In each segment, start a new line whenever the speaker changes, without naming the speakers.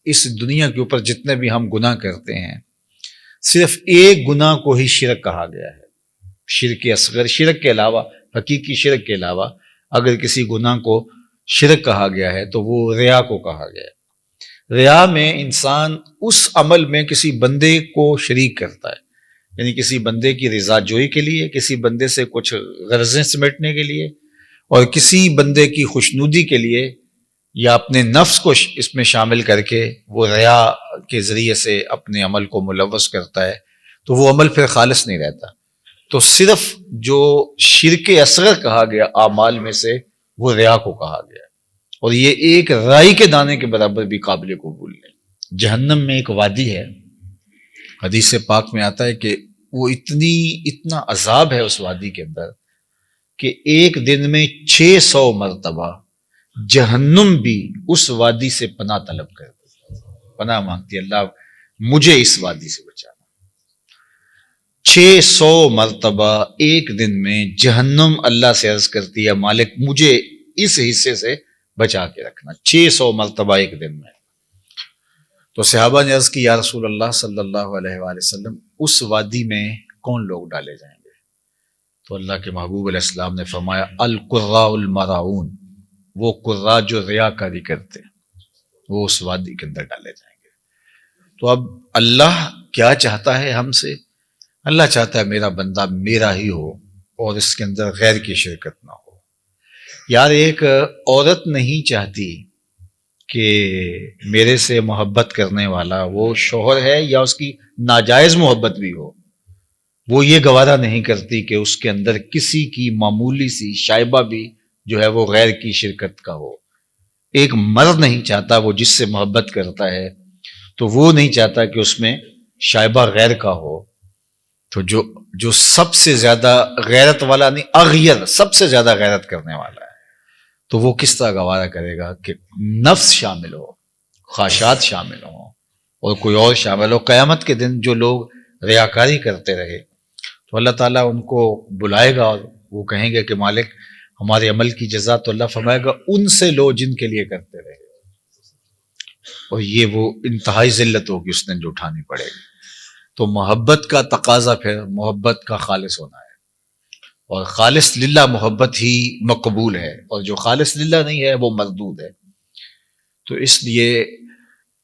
اس دنیا کے اوپر جتنے بھی ہم گناہ کرتے ہیں، صرف ایک گناہ کو ہی شرک کہا گیا ہے، شرک اصغر۔ شرک کے علاوہ، حقیقی شرک کے علاوہ اگر کسی گناہ کو شرک کہا گیا ہے تو وہ ریا کو کہا گیا ہے۔ ریا میں انسان اس عمل میں کسی بندے کو شریک کرتا ہے، یعنی کسی بندے کی رضا جوئی کے لیے، کسی بندے سے کچھ غرضیں سمیٹنے کے لیے، اور کسی بندے کی خوشنودی کے لیے، یا اپنے نفس کو اس میں شامل کر کے وہ ریا کے ذریعے سے اپنے عمل کو ملوث کرتا ہے، تو وہ عمل پھر خالص نہیں رہتا۔ تو صرف جو شرک اصغر کہا گیا اعمال میں سے، وہ ریا کو کہا گیا، اور یہ ایک رائی کے دانے کے برابر بھی قابل قبول نہیں۔ جہنم میں ایک وادی ہے، حدیث پاک میں آتا ہے کہ وہ اتنا عذاب ہے اس وادی کے اندر کہ ایک دن میں 600 مرتبہ جہنم بھی اس وادی سے پناہ طلب کرتی، پناہ مانگتی، اللہ مجھے اس وادی سے بچانا۔ 600 مرتبہ ایک دن میں جہنم اللہ سے عرض کرتی ہے، مالک مجھے اس حصے سے بچا کے رکھنا، 600 مرتبہ ایک دن میں۔ تو صحابہ نے عرض کی، یا رسول اللہ صلی اللہ علیہ وآلہ وسلم، اس وادی میں کون لوگ ڈالے جائیں گے؟ تو اللہ کے محبوب علیہ السلام نے فرمایا، القراء المراؤون، وہ قراء جو ریاکاری کرتے وہ اس وادی کے اندر ڈالے جائیں گے۔ تو اب اللہ کیا چاہتا ہے ہم سے؟ اللہ چاہتا ہے میرا بندہ میرا ہی ہو اور اس کے اندر غیر کی شرکت نہ ہو۔ یار ایک عورت نہیں چاہتی کہ میرے سے محبت کرنے والا وہ شوہر ہے یا اس کی ناجائز محبت بھی ہو، وہ یہ گوارا نہیں کرتی کہ اس کے اندر کسی کی معمولی سی شائبہ بھی جو ہے وہ غیر کی شرکت کا ہو۔ ایک مرد نہیں چاہتا، وہ جس سے محبت کرتا ہے تو وہ نہیں چاہتا کہ اس میں شائبہ غیر کا ہو۔ تو جو سب سے زیادہ غیرت والا نہیں، اغیر، سب سے زیادہ غیرت کرنے والا ہے، تو وہ کس طرح گوارا کرے گا کہ نفس شامل ہو، خواہشات شامل ہوں اور کوئی اور شامل ہو۔ قیامت کے دن جو لوگ ریاکاری کرتے رہے تو اللہ تعالیٰ ان کو بلائے گا اور وہ کہیں گے کہ مالک ہمارے عمل کی جزا، تو اللہ فرمائے گا ان سے لو جن کے لیے کرتے رہے، اور یہ وہ انتہائی ذلت ہوگی اس دن جو اٹھانی پڑے گی۔ تو محبت کا تقاضا پھر محبت کا خالص ہونا ہے، اور خالص للہ محبت ہی مقبول ہے، اور جو خالص للہ نہیں ہے وہ مردود ہے۔ تو اس لیے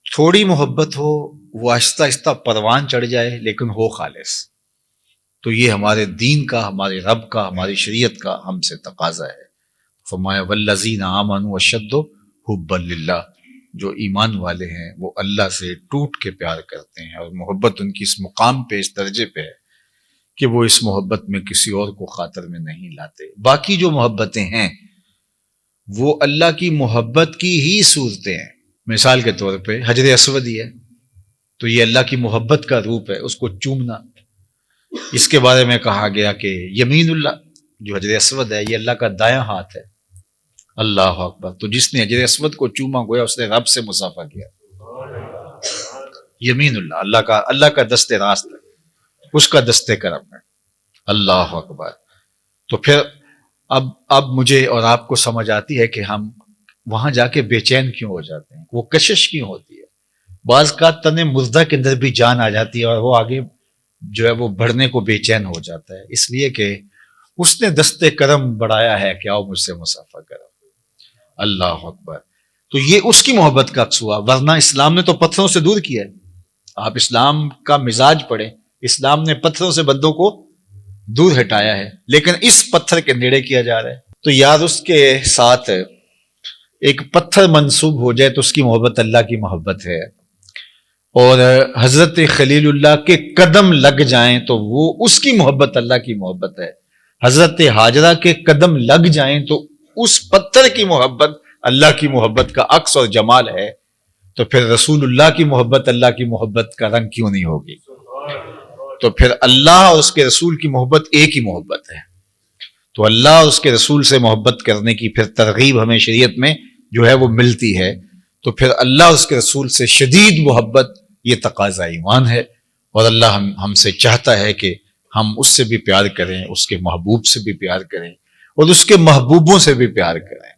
تھوڑی محبت ہو، وہ آہستہ آہستہ پروان چڑھ جائے، لیکن ہو خالص۔ تو یہ ہمارے دین کا، ہمارے رب کا، ہماری شریعت کا ہم سے تقاضا ہے۔ فرمایا والذین آمنوا اشد حبا للہ، جو ایمان والے ہیں وہ اللہ سے ٹوٹ کے پیار کرتے ہیں، اور محبت ان کی اس مقام پہ، اس درجے پہ ہے کہ وہ اس محبت میں کسی اور کو خاطر میں نہیں لاتے۔ باقی جو محبتیں ہیں وہ اللہ کی محبت کی ہی صورتیں ہیں۔ مثال کے طور پہ حجر اسود ہی ہے، تو یہ اللہ کی محبت کا روپ ہے، اس کو چومنا۔ اس کے بارے میں کہا گیا کہ یمین اللہ، جو حجر اسود ہے یہ اللہ کا دایاں ہاتھ ہے۔ اللہ اکبر! تو جس نے حجر اسود کو چوما گویا اس نے رب سے مصافحہ کیا۔ یمین اللہ، اللہ کا دست راست ہے، اس کا دست کرم ہے۔ اللہ اکبر! تو پھر اب مجھے اور آپ کو سمجھ آتی ہے کہ ہم وہاں جا کے بے چین کیوں ہو جاتے ہیں، وہ کشش کیوں ہوتی ہے۔ بعض کا تن مردہ کے اندر بھی جان آ جاتی ہے اور وہ آگے جو ہے وہ بڑھنے کو بے چین ہو جاتا ہے، اس لیے کہ اس نے دست کرم بڑھایا ہے کہ آؤ مجھ سے مصافحہ کرو۔ اللہ اکبر! تو یہ اس کی محبت کا عکس ہوا، ورنہ اسلام نے تو پتھروں سے دور کیا ہے۔ آپ اسلام کا مزاج پڑھیں، اسلام نے پتھروں سے بندوں کو دور ہٹایا ہے، لیکن اس پتھر کے نیڑے کیا جا رہا ہے۔ تو یار اس کے ساتھ ایک پتھر منسوب ہو جائے تو اس کی محبت اللہ کی محبت ہے، اور حضرت خلیل اللہ کے قدم لگ جائیں تو وہ اس کی محبت اللہ کی محبت ہے، حضرت ہاجرہ کے قدم لگ جائیں تو اس پتھر کی محبت اللہ کی محبت کا عکس اور جمال ہے۔ تو پھر رسول اللہ کی محبت اللہ کی محبت کا رنگ کیوں نہیں ہوگی؟ تو پھر اللہ اور اس کے رسول کی محبت ایک ہی محبت ہے۔ تو اللہ اور اس کے رسول سے محبت کرنے کی پھر ترغیب ہمیں شریعت میں جو ہے وہ ملتی ہے۔ تو پھر اللہ اور اس کے رسول سے شدید محبت یہ تقاضا ایمان ہے، اور اللہ ہم سے چاہتا ہے کہ ہم اس سے بھی پیار کریں، اس کے محبوب سے بھی پیار کریں، اور اس کے محبوبوں سے بھی پیار کریں۔